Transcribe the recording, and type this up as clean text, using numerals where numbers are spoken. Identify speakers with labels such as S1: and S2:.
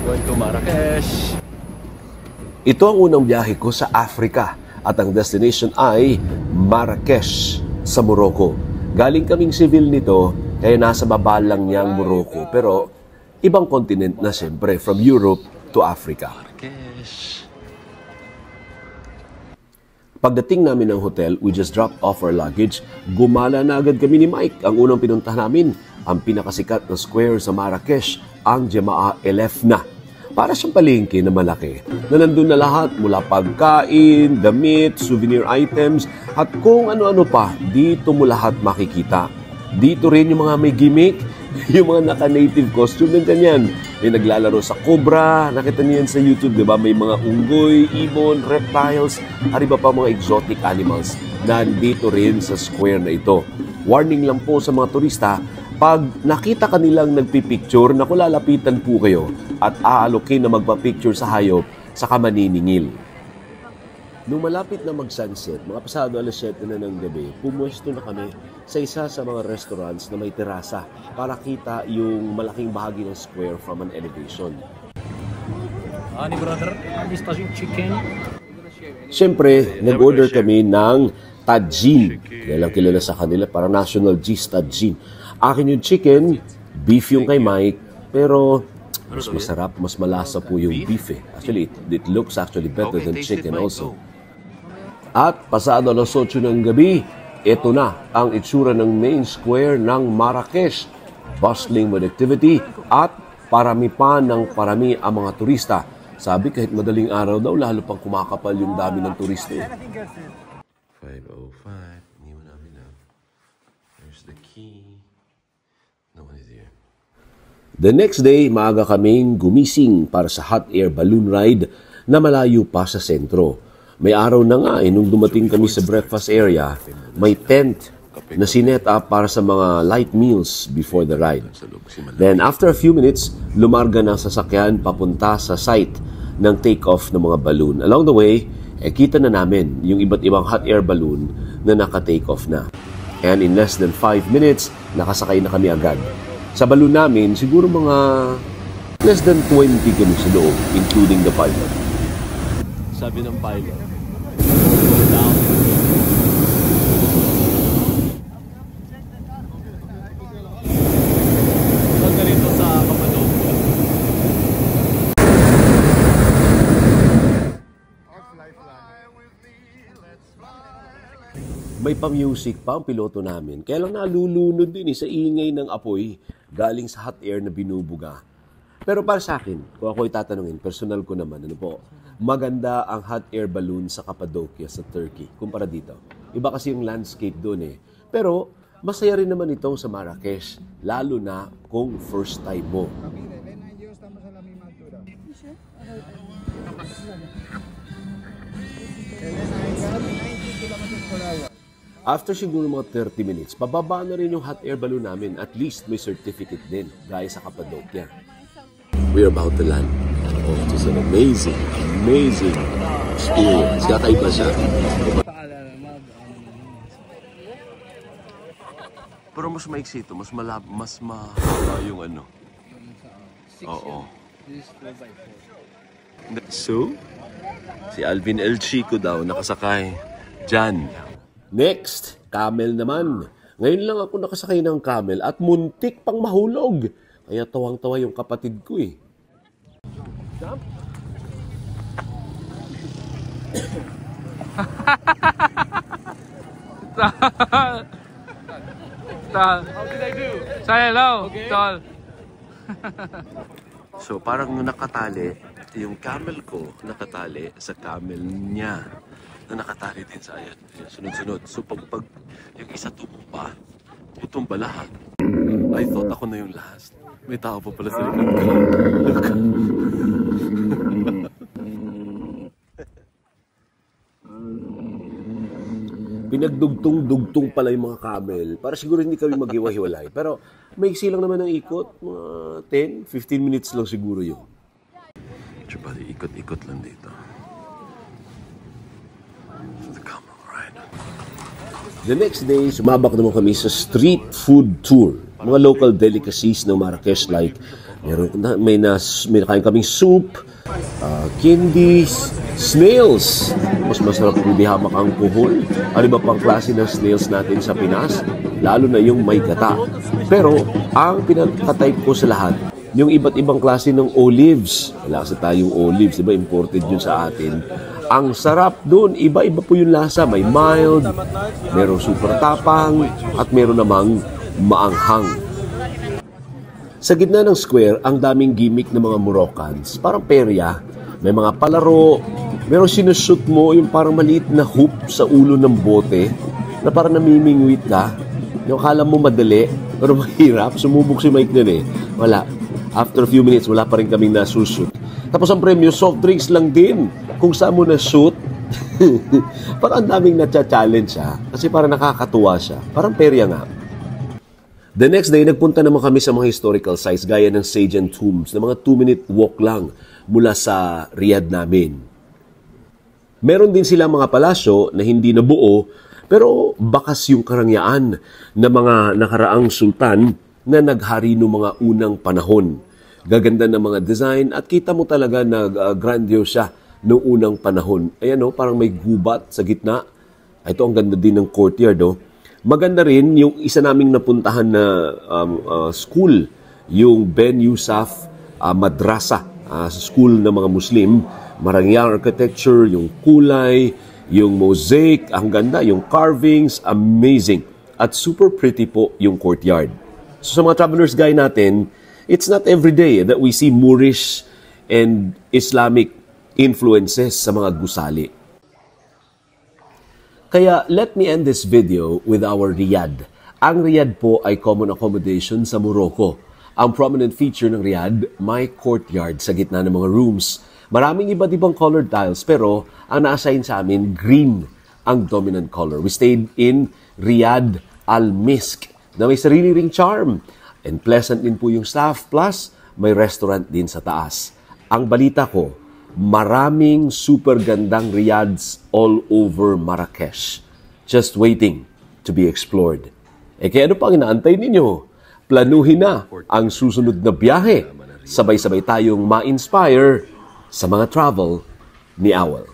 S1: going to Marrakesh.
S2: Ito ang unang biyahe ko sa Africa at ang destination ay Marrakesh sa Morocco. Galing kaming civil nito kaya nasa baba lang niyang Morocco pero ibang continent na siyempre from Europe to Africa.
S1: Marrakesh.
S2: Pagdating namin ng hotel, we just dropped off our luggage. Gumala na agad kami ni Mike. Ang unang pinuntahan namin, ang pinakasikat na square sa Marrakesh, ang Jemaa El Fna. Para siyang palengke na malaki, na nandun na lahat mula pagkain, damit, souvenir items, at kung ano-ano pa, dito mo lahat makikita. Dito rin yung mga may gimmick, yung mga naka-native costume ng ganyan. May naglalaro sa cobra, nakita niyo yan sa YouTube, di ba? May mga unggoy, ibon, reptiles, at iba pa mga exotic animals na nandito rin sa square na ito. Warning lang po sa mga turista, pag nakita kanilang nagpipicture, naku lalapitan po kayo at aalokin na magpa-picture sa hayop sa kamaniningil. Nung malapit na mag-sunset, mga pasado alas 7 na ng gabi, pumuesto na kami sa isa sa mga restaurants na may terasa para kita yung malaking bahagi ng square from an elevation.
S1: Ani brother, this is chicken.
S2: Siyempre, nag-order kami ng tagine. Kilala sa kanila, parang national dish tagine. Akin yung chicken, beef yung kay Mike, pero mas masarap, mas malasa po yung beef eh. Actually, it looks actually better than chicken also. At pasado alas 8 ng gabi, ito na ang itsura ng main square ng Marrakesh. Bustling with activity at parami pa ng parami ang mga turista. Sabi kahit madaling araw daw, lalo pang kumakapal yung dami ng turista.
S3: 5:05, iniwan namin na. There's the key. No one is here.
S2: The next day, maaga kaming gumising para sa hot air balloon ride na malayo pa sa sentro. May araw na nga nung dumating kami sa breakfast area, may tent na sinet up para sa mga light meals before the ride. Then after a few minutes, lumarga na sasakyan papunta sa site ng take-off ng mga balloon. Along the way, kita na namin yung iba't ibang hot air balloon na naka-take off na. And in less than 5 minutes, nakasakay na kami agad. Sa balloon namin, siguro mga less than 20 kami sa loob, including the pilot.
S1: Sabi ng pilot, ganito sa Cappadocia.
S2: May pa-music pa ang piloto namin. Kaya lang nalulunod din sa ingay ng apoy galing sa hot air na binubuga. Pero para sa akin, kung ako'y tatanungin, personal ko naman, ano po, maganda ang hot air balloon sa Cappadocia sa Turkey kumpara dito. Iba kasi yung landscape doon eh. Pero masaya rin naman ito sa Marrakesh, lalo na kung first time mo. After siguro mga 30 minutes, pababa na rin yung hot air balloon namin. At least may certificate din, gaya sa Cappadocia.
S3: We're about to land. Oh, it was an amazing experience. Kakaiba siya. Pero mas maiksi ito, mas mahaba yung ano. Oo. So, si Alvin El Chico daw nakasakay dyan.
S2: Next, camel naman. Ngayon lang ako nakasakay ng camel at muntik pang mahulog. Kaya tawang-tawa yung kapatid ko eh. Jump.
S1: How did I do? Say hello, okay. Tol.
S3: So parang nakatali, yung camel ko nakatali sa camel niya na nakatali din sa ayan. Sunod-sunod. So pag yung isa tumumba, tutumba lahat. I thought ako na yung last. May tao pa pala sa likod ko.
S2: Pinagdugtong-dugtong pala yung mga camel. Para siguro hindi kami maghiwa-hiwalay. Pero may iksi lang naman ng ikot. Mga 10, 15 minutes lang siguro yun.
S3: Tsaka ikot-ikot lang dito. So the camel ride.
S2: The next day, sumabak naman kami sa street food tour. Mga local delicacies ng Marrakesh like May nakain kaming soup, candies, snails. Mas masarap kung di hamak ang kuhol. Ano ba pang klase ng snails natin sa Pinas? Lalo na yung may gata. Pero ang pinaka-type ko sa lahat, yung iba't ibang klase ng olives. Wala kasi tayong olives, diba? Imported yun sa atin. Ang sarap doon, iba-iba po yung lasa. May mild, merong super tapang, at meron namang maanghang. Sa gitna ng square, ang daming gimmick ng mga Moroccans. Parang perya, may mga palaro, meron sinushoot mo yung parang maliit na hoop sa ulo ng bote na parang namimingwit ka. Yung akala mo madali, pero mahirap. Sumubok si Mike nun eh. Wala. After a few minutes, wala pa rin kaming nasushoot. Tapos ang premyo, soft drinks lang din. Kung saan mo na-shoot, parang ang daming na-challenge siya. Kasi parang nakakatuwa siya. Parang perya nga. The next day, nagpunta naman kami sa mga historical sites gaya ng Sajan Tombs na mga 2-minute walk lang mula sa Riyadh namin. Meron din sila mga palasyo na hindi nabuo pero bakas yung karangyaan ng mga nakaraang sultan na naghari noong mga unang panahon. Gaganda ng mga design at kita mo talaga na grandiose siya noong unang panahon. Ayan o, parang may gubat sa gitna. Ito ang ganda din ng courtyard o. Maganda rin yung isa naming napuntahan na school, yung Ben Yusuf Madrasa, school ng mga Muslim. Marangyang architecture, yung kulay, yung mosaic, ang ganda, yung carvings, amazing. At super pretty po yung courtyard. So sa mga travelers guide natin, it's not every day that we see Moorish and Islamic influences sa mga gusali. Kaya let me end this video with our Riyadh. Ang Riyadh po ay common accommodation sa Morocco. Ang prominent feature ng Riyadh, may courtyard sa gitna ng mga rooms. Maraming iba't ibang colored tiles pero ang na-assign sa amin, green ang dominant color. We stayed in Riyadh Al Misk na may sarili ring charm. And pleasant din po yung staff plus may restaurant din sa taas. Ang balita ko, maraming super gandang Riyadhs all over Marrakesh. Just waiting to be explored. Kaya ano pang inaantay ninyo? Planuhin na ang susunod na biyahe. Sabay-sabay tayong ma-inspire sa mga travel ni Awal.